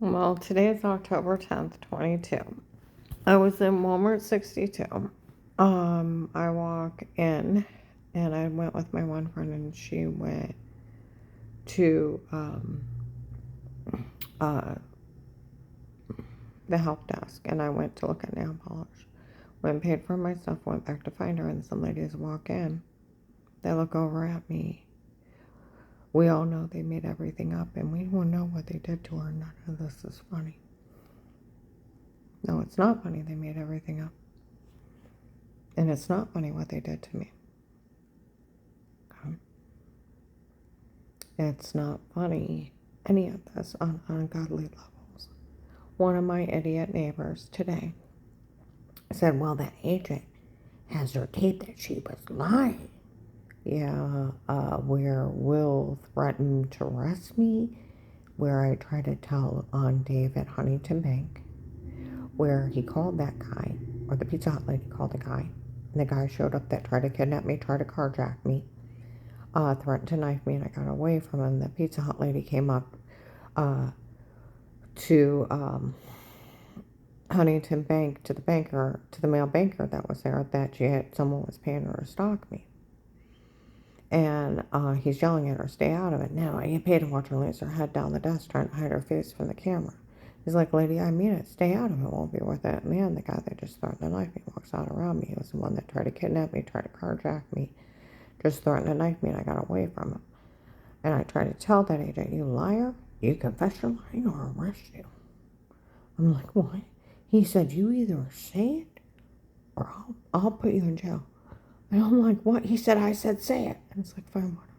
Well, today is October 10th, 22. I was in Walmart 62. I walk in and I went with my one friend and she went to uh, the help desk and I went to look at nail polish. Went paid for my stuff, went back to find her, and some ladies walk in. They look over at me. We all know they made everything up and we don't know what they did to her. None of this is funny. No, it's not funny. They made everything up. And it's not funny what they did to me. Okay? It's not funny, any of this, on ungodly levels. One of my idiot neighbors today said, well, that agent has her tape that she was lying. Yeah, where Will threatened to arrest me, where I tried to tell on Dave at Huntington Bank, where he called that guy, or the Pizza Hut lady called the guy, and the guy showed up that tried to kidnap me, tried to carjack me, threatened to knife me, and I got away from him. The Pizza Hut lady came up to Huntington Bank, to the banker, to the male banker that was there, that someone was paying her to stalk me. And he's yelling at her, stay out of it. Now, I get paid to watch her lays her head down the desk trying to hide her face from the camera. He's like, lady, I mean it. Stay out of it. Won't be worth it. Man, the guy that just threatened to knife me walks out around me. He was the one that tried to kidnap me, tried to carjack me, just threatened to knife me, and I got away from him. And I tried to tell that agent, you liar, you confess you're lying or arrest you. I'm like, what? He said, you either say it or I'll put you in jail. And I'm like, what? He said, I said, say it. And it's like, fine, whatever.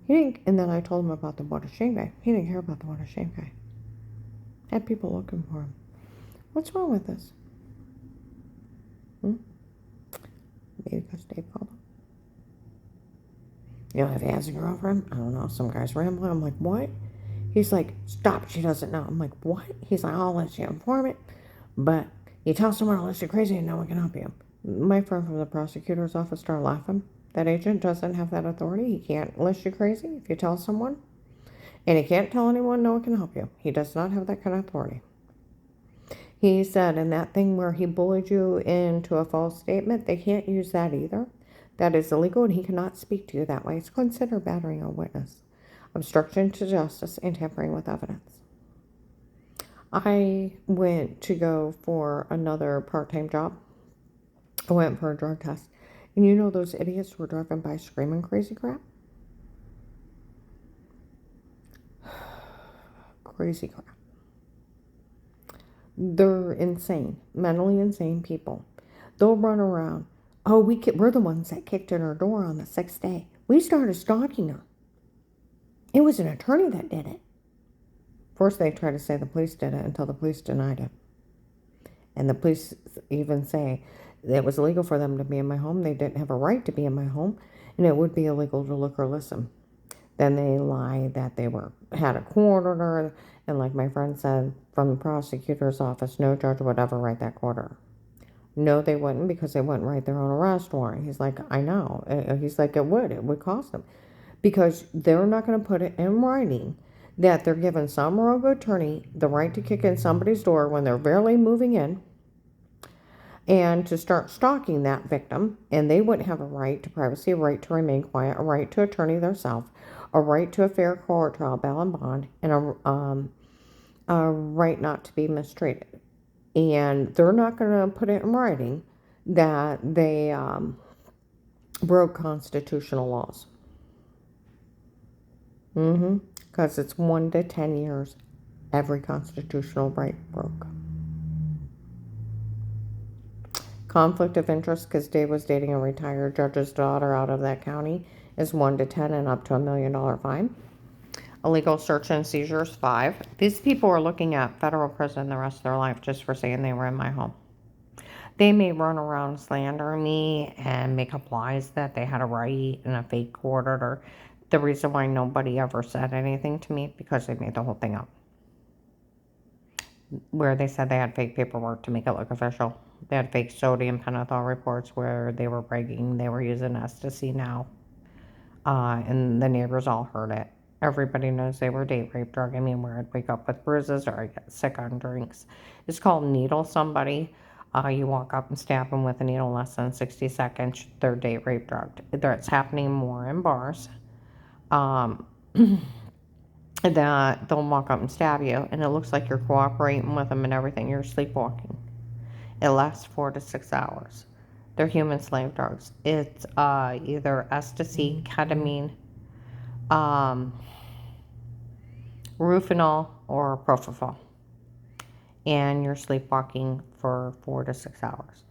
He didn't, and then I told him about the What a Shame guy. He didn't care about the What a Shame guy. Had people looking for him. What's wrong with this? Maybe because Dave called him. You know, if he has a girlfriend, I don't know, some guy's rambling. I'm like, what? He's like, stop, she doesn't know. I'm like, what? He's like, I'll let you inform it, but you tell someone unless you're crazy and no one can help you. My friend from the prosecutor's office started laughing. That agent doesn't have that authority. He can't list you crazy if you tell someone. And he can't tell anyone no one can help you. He does not have that kind of authority. He said in that thing where he bullied you into a false statement, they can't use that either. That is illegal and he cannot speak to you that way. It's considered battering a witness, obstruction to justice, and tampering with evidence. I went to go for another part-time job. I went for a drug test. And you know those idiots who were driving by screaming crazy crap? Crazy crap. They're insane, mentally insane people. They'll run around. Oh, we're the ones that kicked in her door on the 6th day. We started stalking her. It was an attorney that did it. First, they tried to say the police did it until the police denied it. And the police even say it was illegal for them to be in my home. They didn't have a right to be in my home, and it would be illegal to look or listen. Then they lie that they had a court order, and like my friend said from the prosecutor's office, no judge would ever write that court order. No, they wouldn't, because they wouldn't write their own arrest warrant. He's like, I know. He's like, it would cost them, because they're not going to put it in writing that they're giving some rogue attorney the right to kick in somebody's door when they're barely moving in and to start stalking that victim, and they wouldn't have a right to privacy, a right to remain quiet, a right to attorney theirself, a right to a fair court trial, bail and bond, and a right not to be mistreated. And they're not going to put it in writing that they broke constitutional laws. Because it's 1 to 10 years every constitutional right broke. Conflict of interest, because Dave was dating a retired judge's daughter out of that county, is 1 to 10 and up to $1 million fine. Illegal search and seizures, 5. These people are looking at federal prison the rest of their life just for saying they were in my home. They may run around slandering me and make up lies that they had a right in a fake court order. The reason why nobody ever said anything to me, because they made the whole thing up. Where they said they had fake paperwork to make it look official. They had fake sodium pentothal reports where they were bragging they were using ecstasy now. And the neighbors all heard it. Everybody knows they were date rape drug. I mean, where I'd wake up with bruises or I get sick on drinks. It's called needle somebody. You walk up and stab them with a needle less than 60 seconds. They're date rape drug. That's happening more in bars. Um, that they'll walk up and stab you, and it looks like you're cooperating with them and everything. You're sleepwalking. It lasts 4 to 6 hours. They're human slave drugs. It's either ecstasy, ketamine, um, Rufinol, or propofol, and you're sleepwalking for 4 to 6 hours.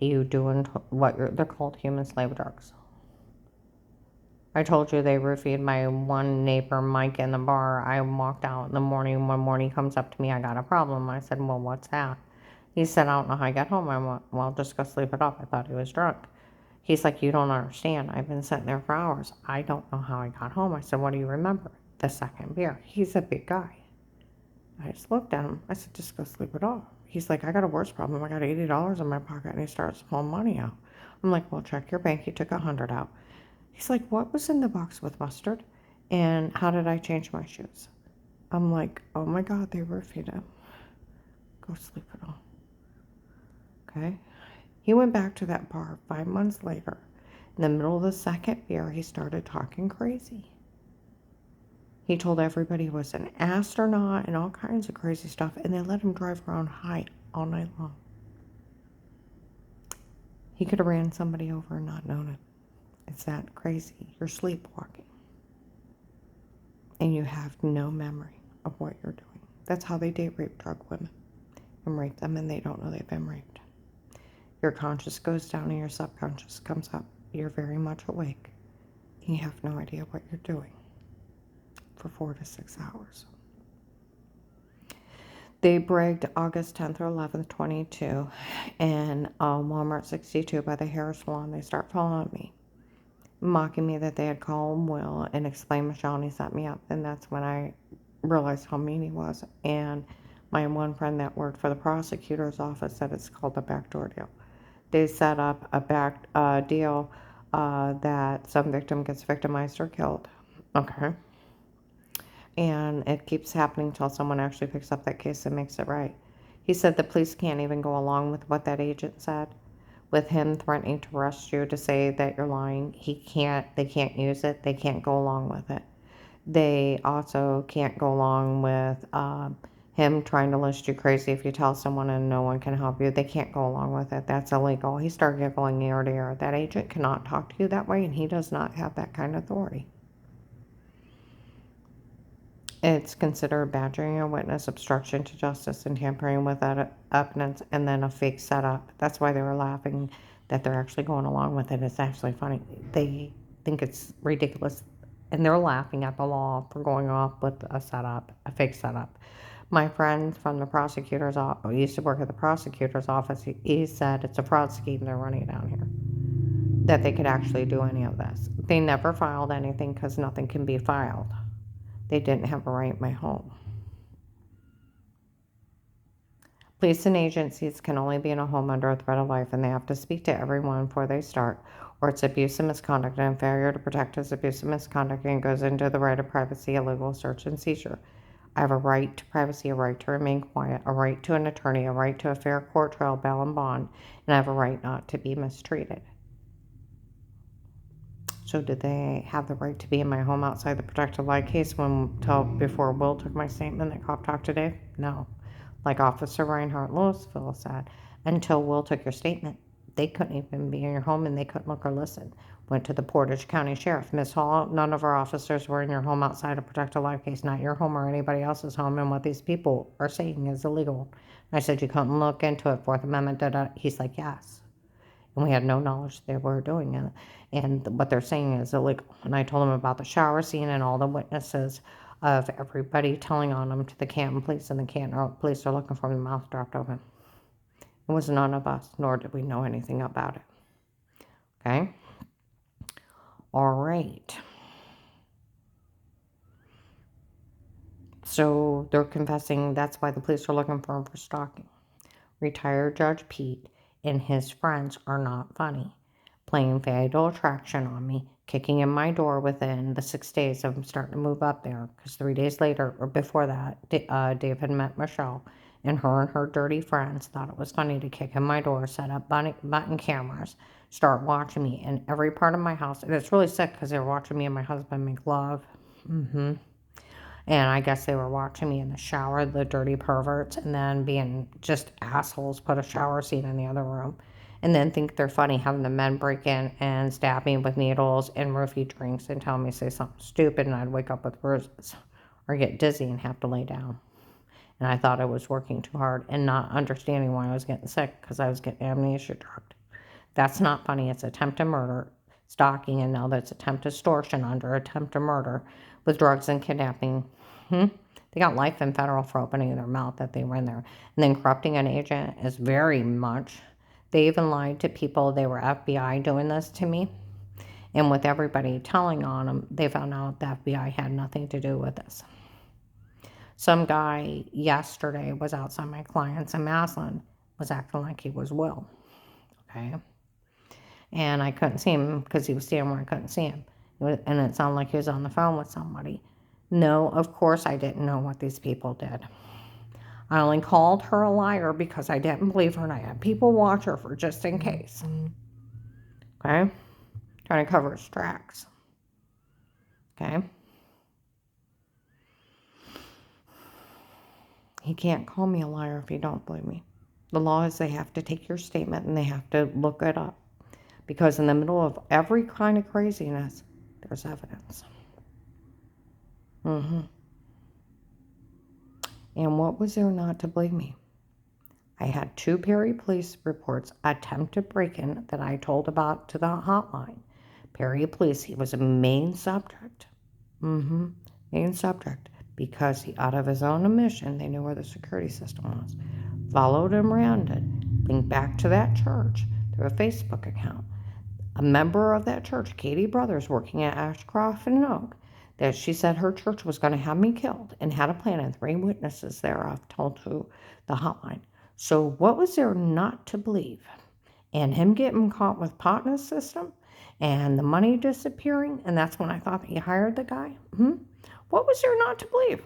You doing they're called human slave drugs. I told you they roofied my one neighbor, Mike, in the bar. I walked out in the morning. One morning he comes up to me, I got a problem. I said, well, what's that? He said, I don't know how I got home. I went, well, just go sleep it off. I thought he was drunk. He's like, you don't understand. I've been sitting there for hours. I don't know how I got home. I said, what do you remember? The second beer. He's a big guy. I just looked at him. I said, just go sleep it off. He's like, I got a worse problem. I got $80 in my pocket. And he starts pulling money out. I'm like, well, check your bank. He took 100 out. He's like, what was in the box with mustard? And how did I change my shoes? I'm like, oh my God, they roofied him. Go sleep it off. Okay. He went back to that bar 5 months later. In the middle of the second beer, he started talking crazy. He told everybody he was an astronaut and all kinds of crazy stuff, and they let him drive around high all night long. He could have ran somebody over and not known it. It's that crazy. You're sleepwalking. And you have no memory of what you're doing. That's how they date rape drug women and rape them, and they don't know they've been raped. Your conscious goes down and your subconscious comes up. You're very much awake. And you have no idea what you're doing for 4 to 6 hours. They bragged August 10th or 11th, 22, and Walmart 62 by the hair salon. They start following me, mocking me that they had called Will and explained Michelle, and he set me up. And that's when I realized how mean he was. And my one friend that worked for the prosecutor's office said it's called a backdoor deal. They set up a back deal that some victim gets victimized or killed. Okay. And it keeps happening until someone actually picks up that case and makes it right. He said the police can't even go along with what that agent said, with him threatening to arrest you to say that you're lying. They can't use it. They can't go along with it. They also can't go along with him trying to list you crazy if you tell someone and no one can help you. They can't go along with it. That's illegal. He started giggling ear to ear. That agent cannot talk to you that way, and he does not have that kind of authority. It's considered badgering a witness, obstruction to justice, and tampering with evidence, and then a fake setup. That's why they were laughing that they're actually going along with it. It's actually funny. They think it's ridiculous, and they're laughing at the law for going off with a setup, a fake setup. My friend from the prosecutor's office, who used to work at the prosecutor's office, he said it's a fraud scheme they're running down here, that they could actually do any of this. They never filed anything because nothing can be filed. They didn't have a right in my home. Police and agencies can only be in a home under a threat of life, and they have to speak to everyone before they start, or it's abuse and misconduct, and failure to protect is abuse and misconduct, and goes into the right of privacy, illegal search and seizure. I have a right to privacy, a right to remain quiet, a right to an attorney, a right to a fair court trial, bail, and bond, and I have a right not to be mistreated. So did they have the right to be in my home outside the protective light case before Will took my statement that cop talked today? No. Like Officer Reinhardt Louisville said, until Will took your statement, they couldn't even be in your home and they couldn't look or listen. Went to the Portage County Sheriff. Miss Hall, none of our officers were in your home outside a protective life case, not your home or anybody else's home, and what these people are saying is illegal. I said, you couldn't look into it, Fourth Amendment, da-da. He's like, yes. And we had no knowledge they were doing it. And what they're saying is illegal. And I told them about the shower scene and all the witnesses of everybody telling on them to the Canton police, and the Canton police are looking for them, mouth dropped open. It was none of us, nor did we know anything about it. Okay? All right. So they're confessing that's why the police are looking for him for stalking. Retired Judge Pete and his friends are not funny. playing Fatal Attraction on me, kicking in my door within the 6 days of him starting to move up there. Because 3 days later, or before that, Dave had met Michelle, and her dirty friends thought it was funny to kick in my door, set up button cameras, start watching me in every part of my house. And it's really sick because they were watching me and my husband make love. And I guess they were watching me in the shower, the dirty perverts, and then being just assholes, put a shower scene in the other room, and then think they're funny having the men break in and stab me with needles and roofie drinks and tell me to say something stupid, and I'd wake up with bruises or get dizzy and have to lay down. And I thought I was working too hard and not understanding why I was getting sick because I was getting amnesia drugged. That's not funny. It's attempted murder, stalking, and now that's attempted extortion under attempted murder with drugs and kidnapping. They got life in federal for opening their mouth that they were in there. And then corrupting an agent is very much. They even lied to people they were FBI doing this to me. And with everybody telling on them, they found out the FBI had nothing to do with this. Some guy yesterday was outside my client's in Maslin, was acting like he was Will. Okay. And I couldn't see him because he was standing where I couldn't see him. And it sounded like he was on the phone with somebody. No, of course I didn't know what these people did. I only called her a liar because I didn't believe her and I had people watch her for just in case. Okay? Trying to cover his tracks. Okay? He can't call me a liar if you don't believe me. The law is they have to take your statement and they have to look it up. Because in the middle of every kind of craziness, there's evidence. And what was there not to believe me? I had 2 Perry police reports, attempted break-in that I told about to the hotline. Perry police, he was a main subject. Main subject. Because he, out of his own admission, they knew where the security system was. Followed him around it. Linked back to that church through a Facebook account. A member of that church, Katie Brothers, working at Ashcroft and Oak, that she said her church was going to have me killed and had a plan, and 3 witnesses thereof told to the hotline. So what was there not to believe? And him getting caught with pot in his system and the money disappearing, and that's when I thought he hired the guy? What was there not to believe?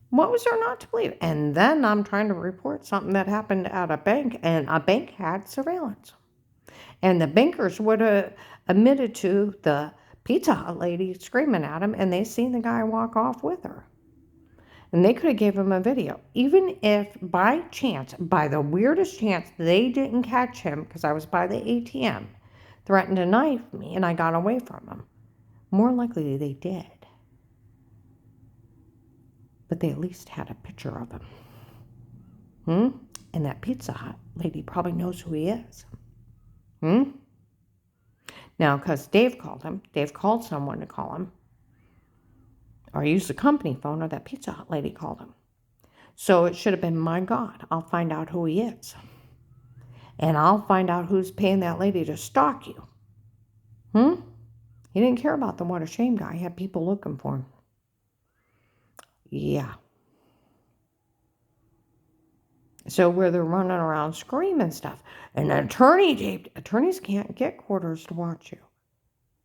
What was there not to believe? And then I'm trying to report something that happened at a bank, and a bank had surveillance. And the bankers would have admitted to the Pizza Hut lady screaming at him, and they seen the guy walk off with her. And they could have gave him a video. Even if by chance, by the weirdest chance, they didn't catch him because I was by the ATM, threatened to knife me, and I got away from him. More likely they did. But they at least had a picture of him. And that Pizza Hut lady probably knows who he is. Now, because Dave called someone to call him, or used the company phone, or that Pizza Hut lady called him. So it should have been, my God, I'll find out who he is. And I'll find out who's paying that lady to stalk you. He didn't care about the what a shame guy. He had people looking for him. Yeah. So where they're running around screaming stuff. An attorneys can't get quarters to watch you.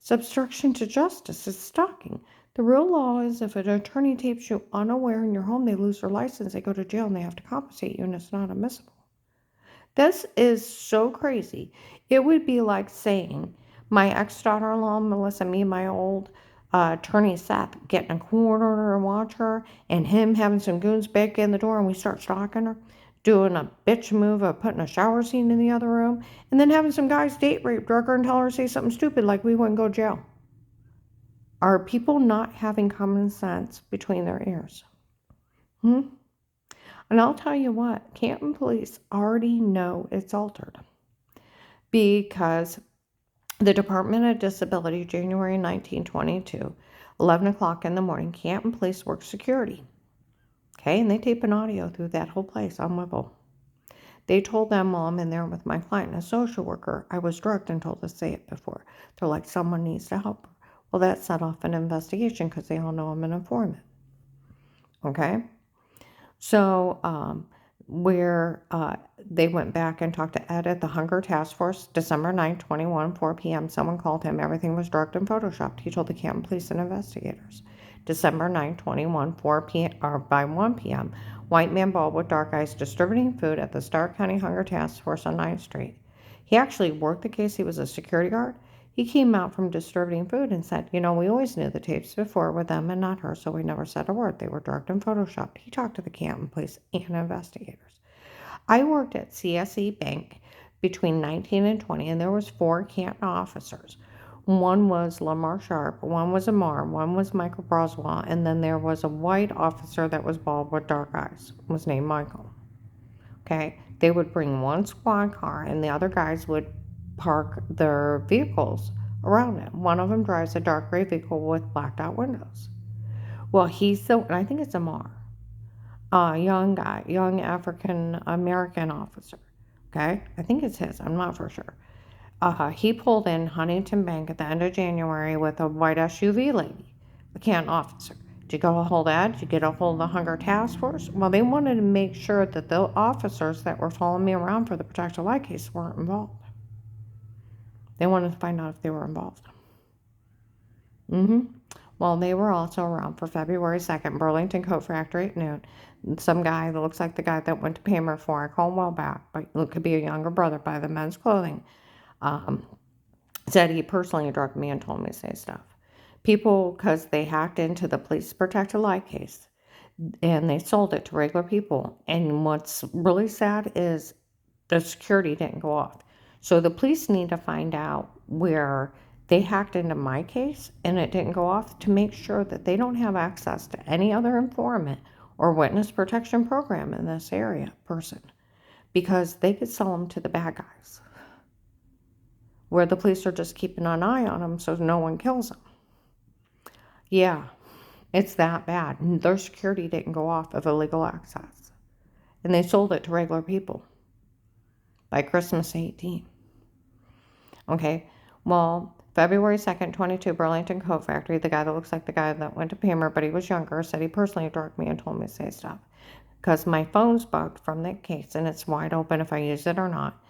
It's obstruction to justice. It's stalking. The real law is if an attorney tapes you unaware in your home, they lose their license, they go to jail, and they have to compensate you, and it's not admissible. This is so crazy. It would be like saying my ex-daughter-in-law, Melissa, me and my old attorney Seth getting a court order to watch her, and him having some goons back in the door, and we start stalking her, doing a bitch move of putting a shower scene in the other room, and then having some guys date rape drug her and tell her to say something stupid like we wouldn't go to jail. Are people not having common sense between their ears? And I'll tell you what, Canton police already know it's altered. Because the Department of Disability, January 1922, 11 o'clock in the morning, Canton police work security. Okay, and they tape an audio through that whole place on Whipple. They told them while I'm in there with my client and a social worker, I was drugged and told to say it before. They're like, someone needs to help her. Well, that set off an investigation because they all know I'm an informant. Okay? So where they went back and talked to Ed at the Hunger Task Force, December 9, 21, 4 p.m. Someone called him. Everything was drugged and photoshopped. He told the Canton police and investigators. December 9, 21, 4 p.m. or by 1 p.m. White man bald with dark eyes distributing food at the Stark County Hunger Task Force on 9th Street. He actually worked the case. He was a security guard. He came out from distributing food and said, we always knew the tapes before were them and not her, so we never said a word. They were drugged and photoshopped. He talked to the Canton police and investigators. I worked at CSE Bank between 19 and 20, and there was 4 Canton officers. One was Lamar Sharp, one was Amar, one was Michael Broswell, and then there was a white officer that was bald with dark eyes. Was named Michael. Okay, they would bring one squad car, and the other guys would park their vehicles around it. One of them drives a dark gray vehicle with blacked out windows. Well, and I think it's Amar, young guy, young African American officer. Okay, I think it's his. I'm not for sure. He pulled in Huntington Bank at the end of January with a white SUV lady, a Canton officer. Did you get a hold of that? Did you get a hold of the Hunger Task Force? Well, they wanted to make sure that the officers that were following me around for the Protect Your Life case weren't involved. They wanted to find out if they were involved. Well, they were also around for February 2nd, Burlington Coat Factory at noon. Some guy that looks like the guy that went to pay me for I called well back, but it could be a younger brother by the men's clothing, said he personally drugged me and told me to say stuff. People, because they hacked into the Police Protect Your Life case, and they sold it to regular people. And what's really sad is the security didn't go off. So the police need to find out where they hacked into my case and it didn't go off to make sure that they don't have access to any other informant or witness protection program in this area person, because they could sell them to the bad guys, where the police are just keeping an eye on them so no one kills them. Yeah, it's that bad. Their security didn't go off of illegal access, and they sold it to regular people by Christmas 18. Okay, well, February 2nd, 22, Burlington Coat Factory, the guy that looks like the guy that went to Pammer, but he was younger, said he personally drugged me and told me to say stuff. Because my phone's bugged from that case, and it's wide open if I use it or not.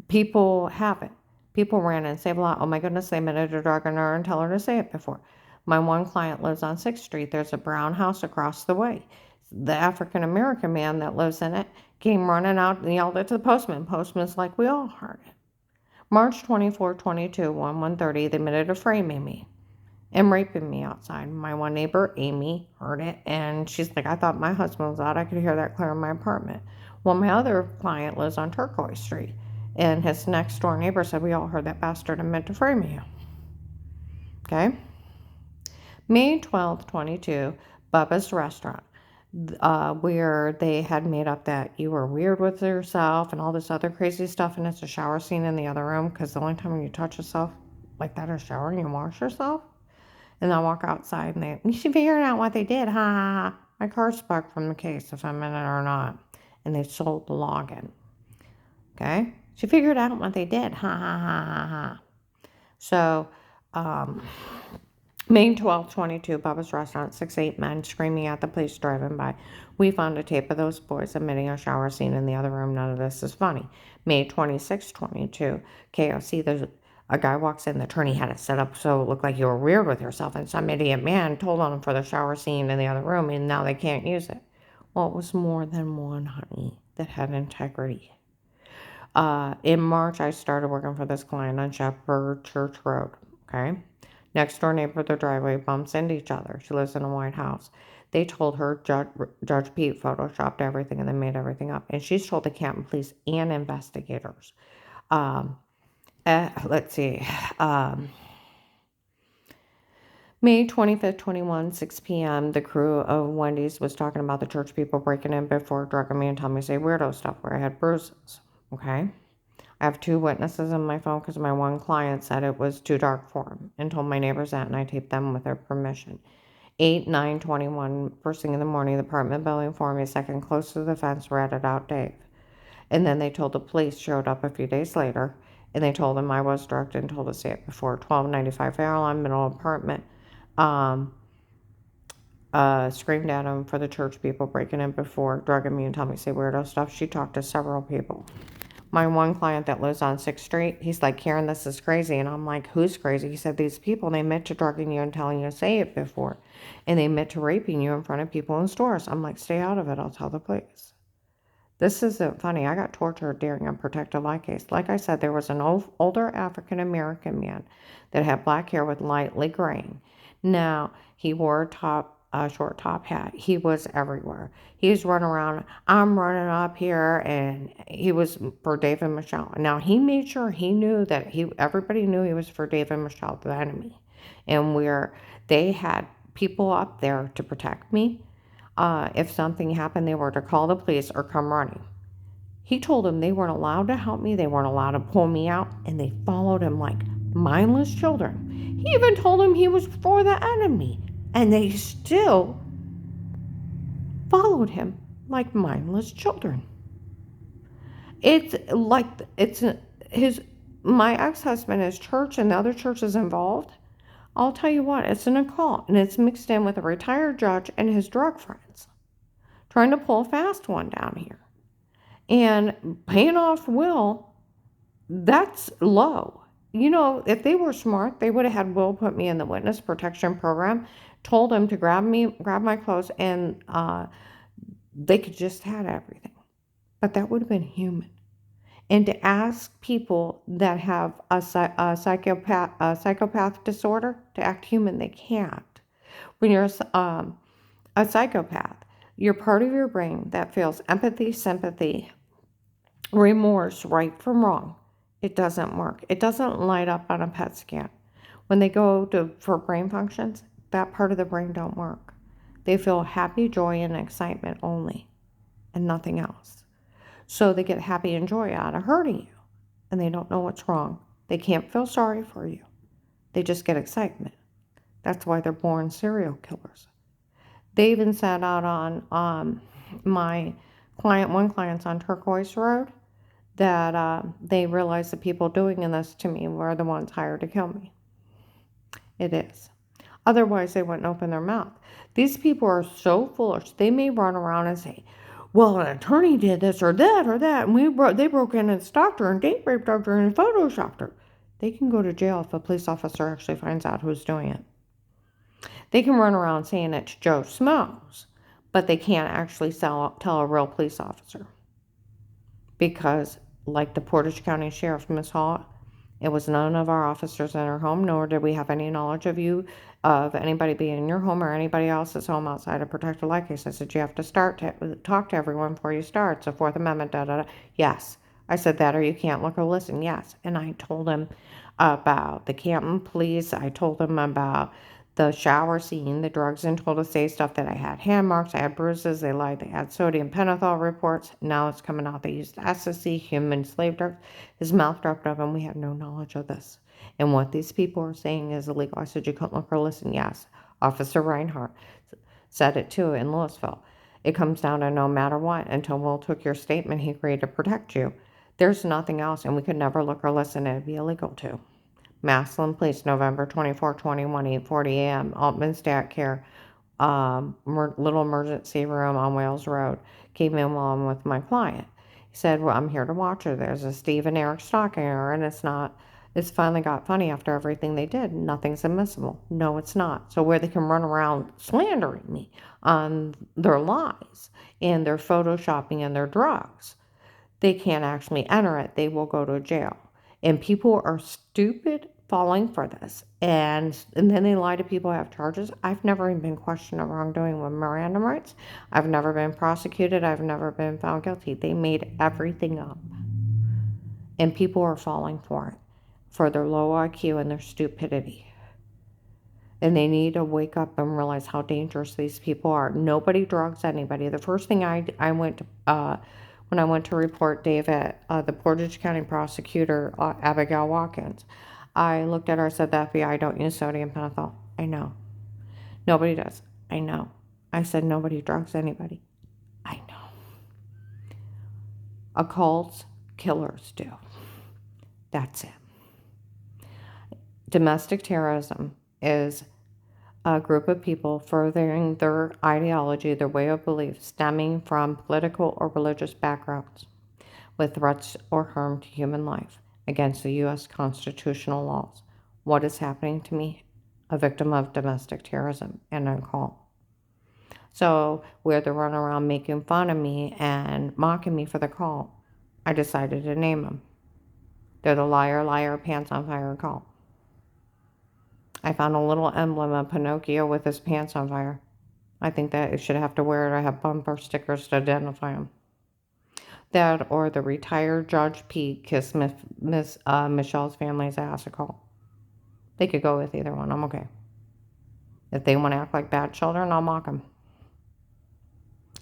People have it. People ran and saved a lot. Oh my goodness, they admitted to drugging her and tell her to say it before. My one client lives on 6th Street. There's a brown house across the way. The African-American man that lives in it came running out and yelled it to the postman. Postman's like, we all heard it. March 24, 22, 1:30, they admitted to framing me and raping me outside. My one neighbor, Amy, heard it, and she's like, I thought my husband was out. I could hear that clear in my apartment. Well, my other client lives on Turquoise Street, and his next door neighbor said, we all heard that bastard and meant to frame you. Okay? May 12, 22, Bubba's Restaurant, where they had made up that you were weird with yourself and all this other crazy stuff, and it's a shower scene in the other room, because the only time you touch yourself like that is showering, you wash yourself. And I walk outside, and you should figure out what they did, ha ha ha. My car's bugged from the case if I'm in it or not. And they sold the login. Okay? She figured out what they did, ha ha ha ha ha. So, May 12, 22, Bubba's Restaurant, 6'8" men screaming at the police driving by. We found a tape of those boys admitting a shower scene in the other room. None of this is funny. May 26, 22, KOC, there's a guy walks in, the attorney had it set up so it looked like you were weird with yourself, and some idiot man told on him for the shower scene in the other room, and now they can't use it. Well, it was more than one, honey, that had integrity. In March, I started working for this client on Shepherd Church Road, okay? Next door neighbor, their driveway bumps into each other. She lives in a white house. They told her Judge Pete photoshopped everything and then made everything up. And she's told the Canton police and investigators. Let's see. May 25th, 21, 6 p.m., the crew of Wendy's was talking about the church people breaking in before drugging me and telling me to say weirdo stuff where I had bruises, okay? I have 2 witnesses on my phone because my one client said it was too dark for him and told my neighbors that, and I taped them with their permission. 8/9/21, first thing in the morning, the apartment building informed me second close to the fence, ratted out Dave. And then they told the police, showed up a few days later, and they told them I was drugged and told to say it before. 1295 Fairlawn, middle apartment. screamed at him for the church people breaking in before, drugging me and telling me to say weirdo stuff. She talked to several people. My one client that lives on 6th Street, he's like, Karen, this is crazy. And I'm like, who's crazy? He said, these people, they admit to drugging you and telling you to say it before. And they admit to raping you in front of people in stores. I'm like, stay out of it. I'll tell the police. This isn't funny. I got tortured during a protected life case. Like I said, there was an older African-American man that had black hair with lightly graying. Now, he wore a short top hat. He was everywhere. He was running around, I'm running up here, and he was for David Michelle. Now, he made sure he knew that everybody knew he was for David Michelle, the enemy. And they had people up there to protect me. If something happened, they were to call the police or come running. He told them they weren't allowed to help me, they weren't allowed to pull me out, and they followed him like mindless children. He even told them he was for the enemy, and they still followed him like mindless children. It's like my ex-husband, his church, and the other churches involved. I'll tell you what, it's an occult, and it's mixed in with a retired judge and his drug friends, trying to pull a fast one down here. And paying off Will, that's low. You know, if they were smart, they would have had Will put me in the witness protection program, told him to grab my clothes, and they could just had everything. But that would have been human. And to ask people that have a psychopath disorder to act human, they can't. When you're a psychopath, you're part of your brain that feels empathy, sympathy, remorse, right from wrong. It doesn't work. It doesn't light up on a PET scan. When they go for brain functions, that part of the brain don't work. They feel happy, joy, and excitement only, and nothing else. So they get happy and joy out of hurting you, and they don't know what's wrong. They can't feel sorry for you. They just get excitement. That's why they're born serial killers. They even sat out on one client's on Turquoise Road, that they realized the people doing this to me were the ones hired to kill me. It is. Otherwise, they wouldn't open their mouth. These people are so foolish. They may run around and say, well, an attorney did this or that, and they broke in and stalked her and date raped her and photoshopped her. They can go to jail if a police officer actually finds out who's doing it. They can run around saying it's Joe Smoes, but they can't actually tell a real police officer. Because, like the Portage County Sheriff, Miss Hall, it was none of our officers in her home, nor did we have any knowledge of anybody being in your home or anybody else's home outside of protected life case. I said, you have to talk to everyone before you start. So 4th Amendment, Yes. I said that, or you can't look or listen. Yes. And I told him about the Canton police. I told him about the shower scene, the drugs, and told to say stuff that I had hand marks, I had bruises, they lied, they had sodium pentothal reports. Now it's coming out they used ecstasy, human slave drugs. His mouth dropped open. We had no knowledge of this. And what these people are saying is illegal. I said, you couldn't look or listen. Yes. Officer Reinhardt said it too in Louisville. It comes down to no matter what, until Will took your statement, he agreed to protect you. There's nothing else, and we could never look or listen. It'd be illegal to. Massillon Police, November 24, 21, 8:40 a.m., Altman Stat Care, little emergency room on Wales Road. Came in while I'm with my client. He said, well, I'm here to watch her. There's a Steve and Eric stalking her, and it's finally got funny after everything they did. Nothing's admissible. No, it's not. So where they can run around slandering me on their lies and their photoshopping and their drugs, they can't actually enter it. They will go to jail. And people are stupid falling for this. And then they lie to people who have charges. I've never even been questioned of wrongdoing with Miranda rights. I've never been prosecuted. I've never been found guilty. They made everything up. And people are falling for it, for their low IQ and their stupidity. And they need to wake up and realize how dangerous these people are. Nobody drugs anybody. The first thing I went to... when I went to report David, the Portage County prosecutor, Abigail Watkins, I looked at her and said, the FBI don't use sodium pentothal. I know. Nobody does. I know. I said, nobody drugs anybody. I know. Occults, killers do. That's it. Domestic terrorism is a group of people furthering their ideology, their way of belief, stemming from political or religious backgrounds, with threats or harm to human life against the U.S. constitutional laws. What is happening to me? A victim of domestic terrorism and a call. So, where they're running around making fun of me and mocking me for the call, I decided to name them. They're the liar, liar, pants on fire call. I found a little emblem of Pinocchio with his pants on fire. I think that it should have to wear it or have bumper stickers to identify him. That or the retired Judge Pete kissed Michelle's family's ass a call. They could go with either one. I'm okay. If they want to act like bad children, I'll mock them.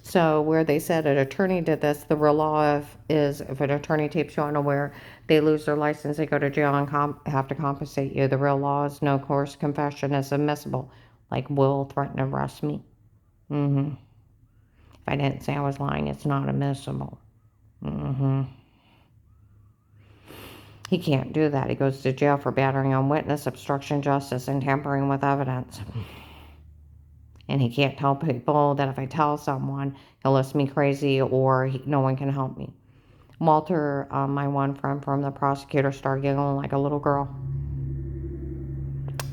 So where they said an attorney did this, the real law is if an attorney tapes you unaware, they lose their license, they go to jail and have to compensate you. The real law is no coerced confession is admissible, like will threaten to arrest me. If I didn't say I was lying, it's not admissible. He can't do that. He goes to jail for battering on witness, obstruction of justice, and tampering with evidence. And he can't tell people that if I tell someone, he'll list me crazy or no one can help me. Walter, my one friend from the prosecutor, started giggling like a little girl.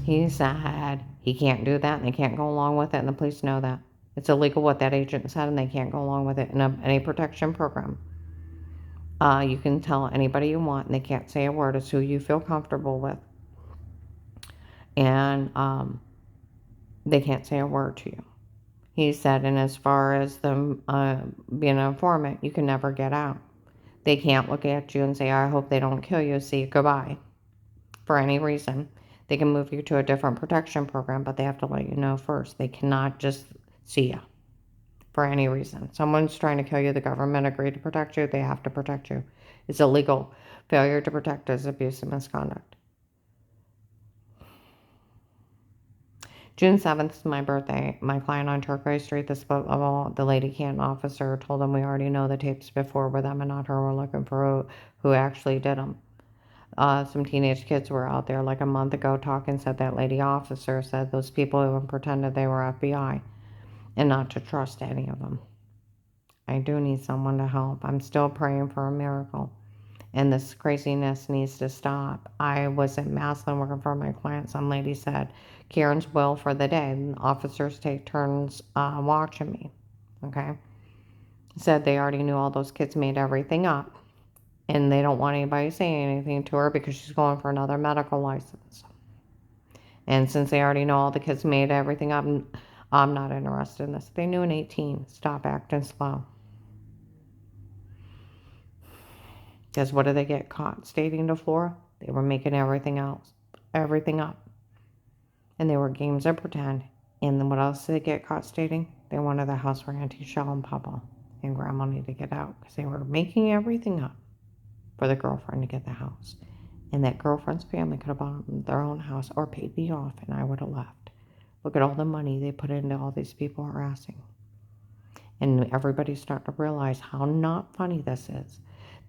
He said he can't do that and they can't go along with it, and the police know that. It's illegal what that agent said and they can't go along with it in any protection program. You can tell anybody you want and they can't say a word. It's who you feel comfortable with. And they can't say a word to you. He said, and as far as them being an informant, you can never get out. They can't look at you and say, I hope they don't kill you, see you, goodbye. For any reason. They can move you to a different protection program, but they have to let you know first. They cannot just see you for any reason. Someone's trying to kill you, the government agreed to protect you, they have to protect you. It's illegal. Failure to protect is abuse and misconduct. June 7th is my birthday. My client on Turquoise Street, the Lady Canton officer, told them we already know the tapes before were them and not her. We're looking for who actually did them. Some teenage kids were out there like a month ago talking, said that lady officer said those people even pretended they were FBI and not to trust any of them. I do need someone to help. I'm still praying for a miracle. And this craziness needs to stop. I was at Maslin working for my client. Some lady said, Karen's will for the day. And officers take turns watching me. Okay? Said they already knew all those kids made everything up. And they don't want anybody saying anything to her because she's going for another medical license. And since they already know all the kids made everything up, I'm not interested in this. They knew in 18. Stop acting slow. Because what did they get caught stating to Flora? They were making everything up. And they were games of pretend. And then what else did they get caught stating? They wanted the house for Auntie Shell and Papa. And Grandma needed to get out. Because they were making everything up for the girlfriend to get the house. And that girlfriend's family could have bought their own house or paid me off and I would have left. Look at all the money they put into all these people harassing. And everybody's starting to realize how not funny this is.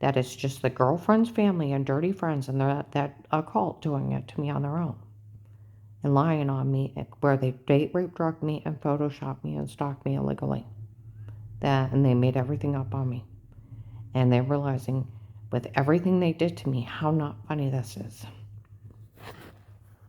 That it's just the girlfriend's family and dirty friends and that occult doing it to me on their own. And lying on me where they date, rape, drug me, and Photoshop me and stalk me illegally. And they made everything up on me. And they're realizing with everything they did to me how not funny this is.